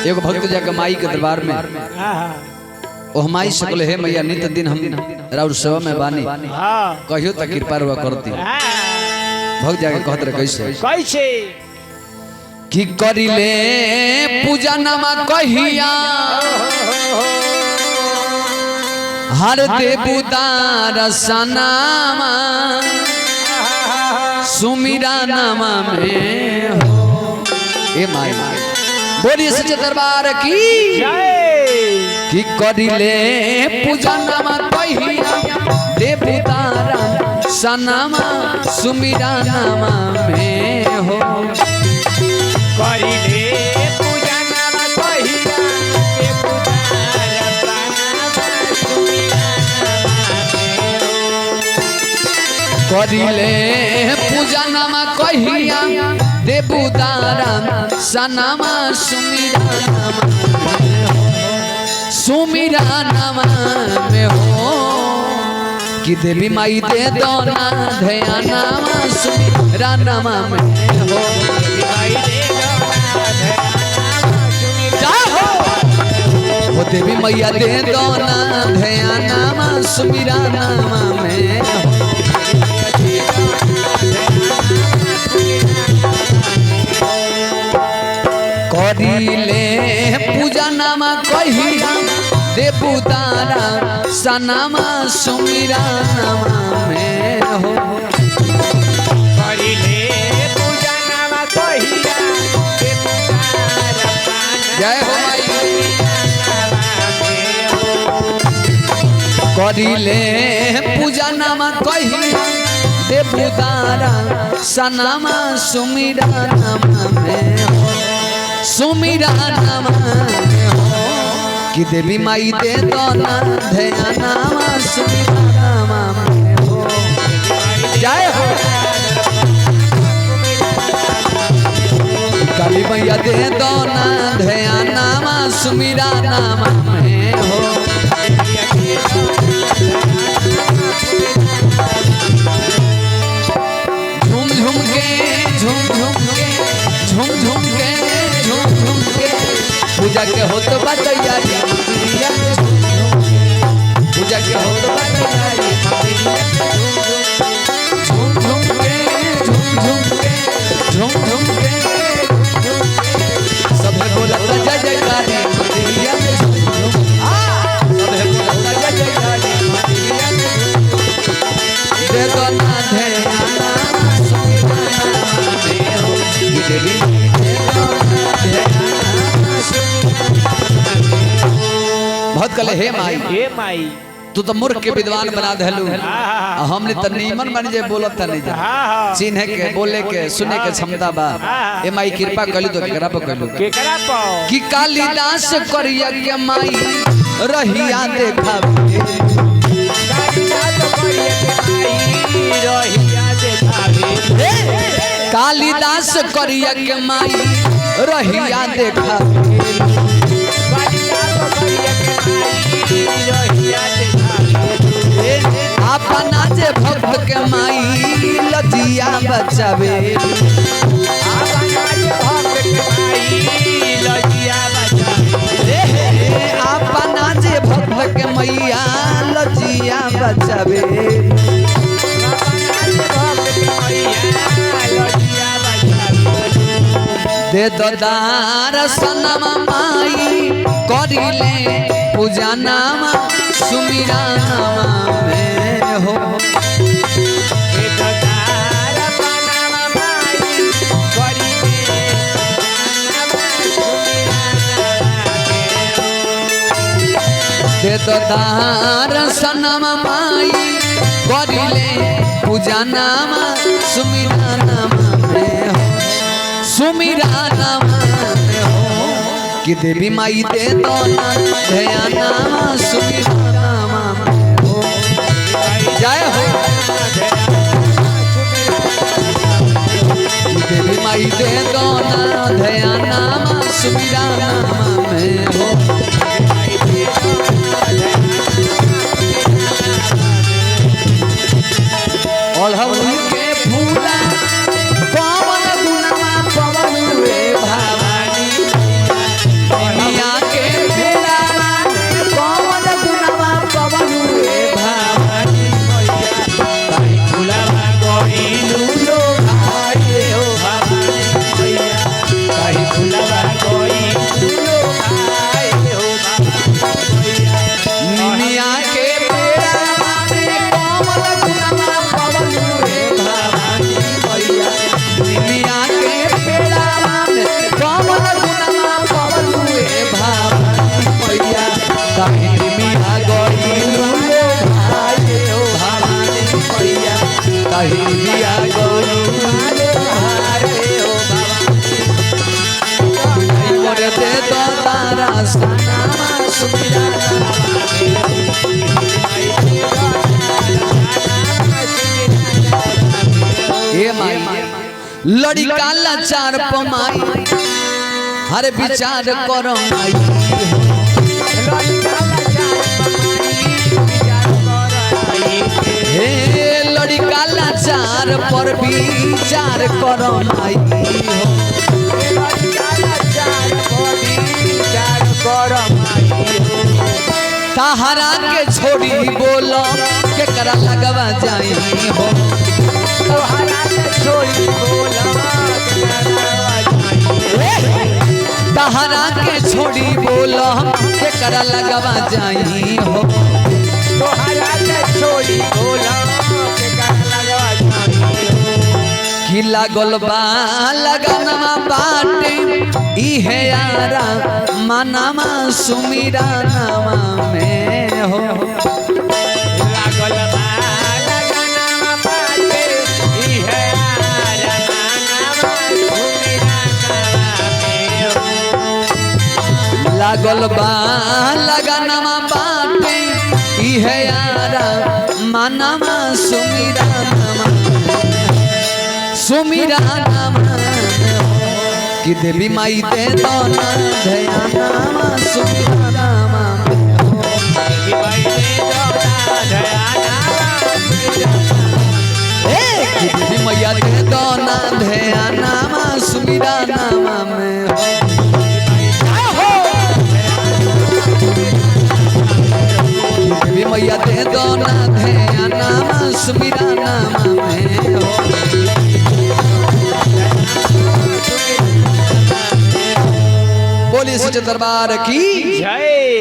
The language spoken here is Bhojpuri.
एगो भक्त जाके माई के दरबार में ओ हमाई सकल है मैया नित दिन हम राउर सेवा में बानी कहियो त कृपा रुआ करती भक्त जाके कहत रहे कैसे कैसे कि करिले पूजा नमा कहिया हर देवदार सनामा सुमिरा नामा में हो ए माई बोलिए सच्चे दरबार की कि करिले पूजा नामा कहिया देवदार सनामा सुमिरा नामा में हो करिले पूजा नाम कहिया करिले पूजा नामा कहिया देवदारा सनामा सुमिरा नामा में हो कि देवी माई दे दोना ध्यानामा सुमिरा नामा में हो वो देवी मैया दे दोना ध्यानामा सुमिरा नामा में हो करिले पूजा नामा कहिया देवदारा सनामा सुमिरा नामा में हो करिले पूजा नाम कहिया जय हो माई करिले पूजा नामा कहिया देवदारा सनामा सुमिरा नामा में हो सुमिरा नामा में हो कि देवी माई दे दोना ध्यानामा सुमिरा नामा में हो जय हो काली मैया दे दोना ध्यानामा सुमिरा नामा में हो झूम झूम के झूम झूम के झूम झूम के झूम झूम के पूजा के हो तो तैयारी पूजा के हो तो तैयारी झूम झूम के झूम झूम के झूम झूम के सबे बोला जय जयकारी सबे बोला जय जयकारी दे दो ना ध्याना बहुत कले हे माई तू तो मूर्ख के विद्वान बना देलू हमने तो नीमन बन जे बोलत नहीं जा चिन्हे के बोले के सुने के क्षमता बा ए माई कृपा कली तो केकरा पर कलू केकरा पर कि कालिदास करिया के माई रहिया देखावे कालिदास करिया के माई रहिया देखावे अपना जे भक्त के माई लजिया बचावे अपना जे भक्त के मैया लजिया बचावे दे दार सनमा माई करिले पूजा नामा सुमिरा नामा में हो दे दार सनमा माई करिले पूजा नामा सुमिरा नामा में हो सुमिरा नामा में हो कि देवी माई दे दोना ध्यानामा सुमिरा नामा में हो जय हो देवी माई दे दोना ध्यानामा सुमिरा नामा में हो ओढ़ौल के फूला पवन गुणवा पवन रे भवानी के दे दो तारा सनामा सुमिरा ए माई लड़का लाचार पमाई हर विचार करो माई हे लड़का लाचार पर विचार करो माई तहरा के छोड़ी बोलो के करा लगवा जाई हो तहरा के छोड़ी बोलो के करा लगवा जाई हो कि लागल बा लगनमा बाटे इहे यारा मनमा सुमिरा नामा में हो लागल बा लगनमा बाटे इहे यारा मनमा सुमिरा नामा सुमिरा नामा कि देवी माई दे दो ना ध्यानमा सुमिरा नामा कि देवी मैया दे दो ना ध्यानमा सुमिरा नामा में देवी मैया दे दो ना ध्यानमा सुमिरा नामा में हो बोलिए सच्चे दरबार की जय।